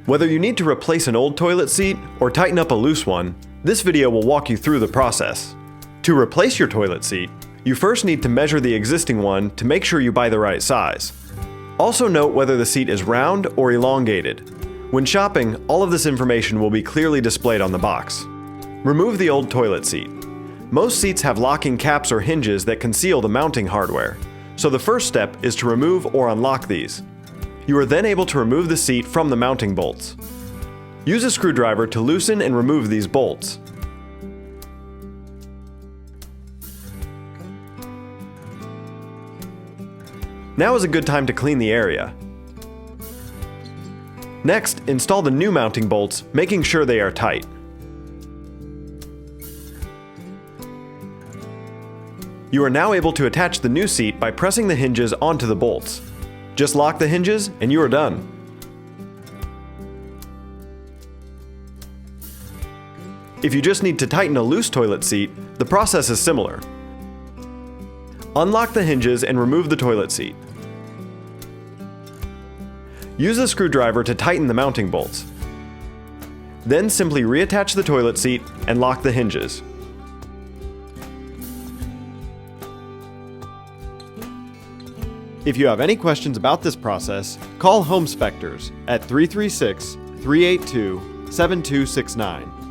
Whether you need to replace an old toilet seat or tighten up a loose one, this video will walk you through the process. To replace your toilet seat, you first need to measure the existing one to make sure you buy the right size. Also note whether the seat is round or elongated. When shopping, all of this information will be clearly displayed on the box. Remove the old toilet seat. Most seats have locking caps or hinges that conceal the mounting hardware, so the first step is to remove or unlock these. You are then able to remove the seat from the mounting bolts. Use a screwdriver to loosen and remove these bolts. Now is a good time to clean the area. Next, install the new mounting bolts, making sure they are tight. You are now able to attach the new seat by pressing the hinges onto the bolts. Just lock the hinges and you are done. If you just need to tighten a loose toilet seat, the process is similar. Unlock the hinges and remove the toilet seat. Use a screwdriver to tighten the mounting bolts. Then simply reattach the toilet seat and lock the hinges. If you have any questions about this process, call Home Spectors at 336-382-7269.